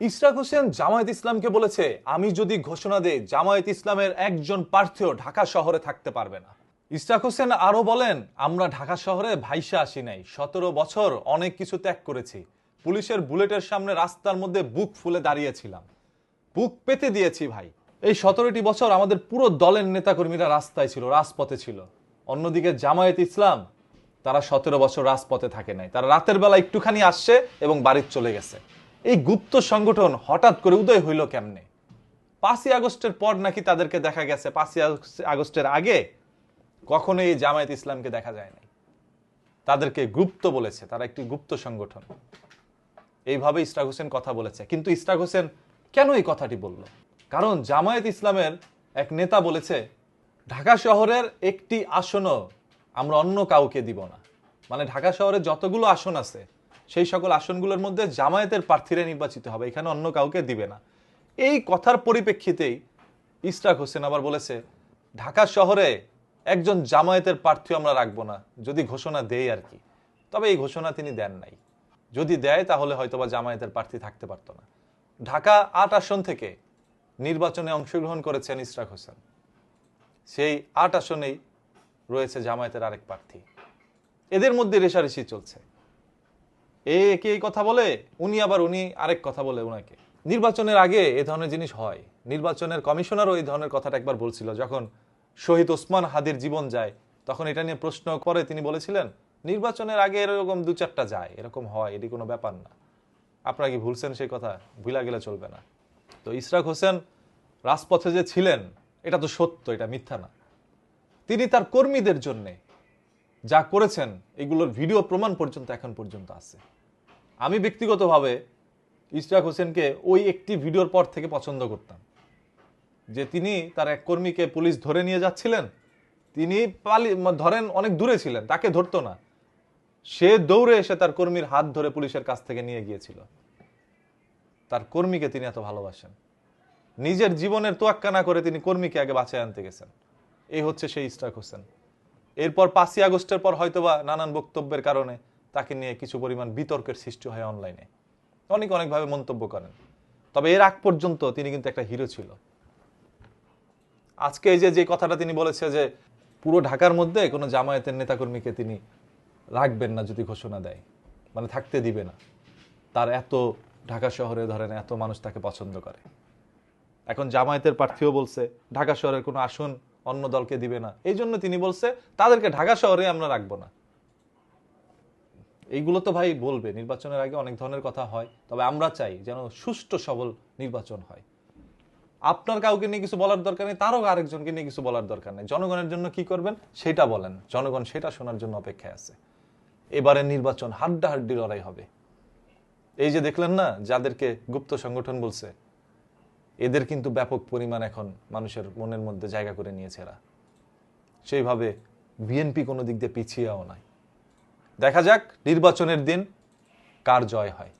ইশরাক হোসেন জামায়াত ইসলামকে বলেছে, আমি যদি ঘোষণা দেই জামায়াত ইসলামের একজন প্রার্থীও ঢাকা শহরে থাকতে পারবে না। ইশরাক হোসেন আরো বলেন, আমরা ঢাকা শহরে ভাইসা আসি নাই, 17 বছর অনেক কিছু ত্যাগ করেছি। পুলিশের বুলেটের সামনে রাস্তার মধ্যে বুক ফুলে দাঁড়িয়েছিলাম, বুক পেতে দিয়েছি ভাই। এই 17টি বছর আমাদের পুরো দলের নেতাকর্মীরা রাস্তায় ছিল, রাজপথে ছিল। অন্যদিকে জামায়াত ইসলাম, তারা 17 বছর রাজপথে থাকে নাই, তারা রাতের বেলা একটুখানি আসছে এবং বাড়ি চলে গেছে। এই গুপ্ত সংগঠন হঠাৎ করে উদয় হইল কেমনে? 5ই আগস্টের পর নাকি তাদেরকে দেখা গেছে, 5ই আগস্টের আগে কখনো এই জামায়াত ইসলামকে দেখা যায় নাই। তাদেরকে গুপ্ত বলেছে, তারা একটি গুপ্ত সংগঠন। এইভাবে ইশরাক হোসেন কথা বলেছে। কিন্তু ইশরাক হোসেন কেন এই কথাটি বলল? কারণ জামায়াত ইসলামের এক নেতা বলেছে, ঢাকা শহরের একটি আসনও আমরা অন্য কাউকে দিব না। মানে ঢাকা শহরে যতগুলো আসন আছে সেই সকল আসনগুলোর মধ্যে জামায়াতের প্রার্থীরা নির্বাচিত হবে, এখানে অন্য কাউকে দিবে না। এই কথার পরিপ্রেক্ষিতেই ইশরাক হোসেন আবার বলেছে, ঢাকা শহরে একজন জামায়াতের প্রার্থী আমরা রাখবো না, যদি ঘোষণা দেয় আর কি। তবে এই ঘোষণা তিনি দেন নাই। যদি দেয় তাহলে হয়তোবা জামায়াতের প্রার্থী থাকতে পারতো না। ঢাকা 8 আসন থেকে নির্বাচনে অংশগ্রহণ করেছেন ইশরাক হোসেন। সেই 8 আসনেই রয়েছে জামায়াতের আরেক প্রার্থী। এদের মধ্যে রেষারেষি চলছে। একে এই কথা বলে, উনি আরেক কথা বলে উনাকে। নির্বাচনের আগে এ ধরনের জিনিস হয়। নির্বাচনের কমিশনারও এই ধরনের কথাটা একবার বলছিল, যখন শহীদ ওসমান হাদির জীবন যায় তখন এটা নিয়ে প্রশ্ন করে তিনি বলেছিলেন, নির্বাচনের আগে এরকম 2-4টা যায়, এরকম হয়, এটি কোনো ব্যাপার না। আপনারা কি ভুলছেন সেই কথা? ভুলা গেলে চলবে না। তো ইশরাক হোসেন রাজপথে যে ছিলেন এটা তো সত্য, এটা মিথ্যা না। তিনি তার কর্মীদের জন্য যা করেছেন এগুলোর ভিডিও প্রমাণ পর্যন্ত এখন পর্যন্ত আছে। আমি ব্যক্তিগতভাবে ইশরাক হোসেনকে ওই একটি ভিডিওর পর থেকে পছন্দ করতাম, যে তিনি তার এক কর্মীকে পুলিশ ধরে নিয়ে যাচ্ছিলেন, তিনি ধরেন অনেক দূরে ছিলেন, তাকে ধরতো না, সে দৌড়ে এসে তার কর্মীর হাত ধরে পুলিশের কাছ থেকে নিয়ে গিয়েছিল। তার কর্মীকে তিনি এত ভালোবাসেন, নিজের জীবনের তোয়াক্কা না করে তিনি কর্মীকে আগে বাঁচায় আনতে গেছেন। এই হচ্ছে সেই ইশরাক হোসেন। এরপর 5ই আগস্টের পর হয়তোবা নানান বক্তব্যের কারণে তাকে নিয়ে কিছু পরিমাণ বিতর্কের সৃষ্টি হয় অনলাইনে, অনেকভাবে মন্তব্য করেন। তবে এর আগ পর্যন্ত তিনি কিন্তু একটা হিরো ছিল। আজকে এই যে কথাটা তিনি বলেছে যে পুরো ঢাকার মধ্যে কোনো জামায়াতের নেতাকর্মীকে তিনি রাখবেন না যদি ঘোষণা দেয়, মানে থাকতে দিবে না। তার এত ঢাকা শহরে ধরেন এত মানুষ তাকে পছন্দ করে। এখন জামায়াতের প্রার্থীও বলছে ঢাকা শহরের কোনো আসন অন্য দলকে দিবে না, এই জন্য তিনি বলছে তাদেরকে ঢাকা শহরে আমরা রাখবো না। এইগুলো তো ভাই বলবে, নির্বাচনের আগে অনেক ধরনের কথা হয়। তবে আমরা চাই যেন সুষ্ঠু সবল নির্বাচন হয়। আপনার কাউকে নিয়ে কিছু বলার দরকার নেই, তারও আরেকজনকে নিয়ে কিছু বলার দরকার নেই। জনগণের জন্য কি করবেন সেটা বলেন, জনগণ সেটা শোনার জন্য অপেক্ষায় আছে। এবারে নির্বাচন হাড্ডাহাড্ডি লড়াই হবে। এই যে দেখলেন না যাদেরকে গুপ্ত সংগঠন বলছে, এদের কিন্তু ব্যাপক পরিমাণ এখন মানুষের মনের মধ্যে জায়গা করে নিয়েছে এরা। সেইভাবে বিএনপি কোনো দিক দিয়ে পিছিয়েও নাই। দেখা যাক নির্বাচনের দিন কার জয় হয়।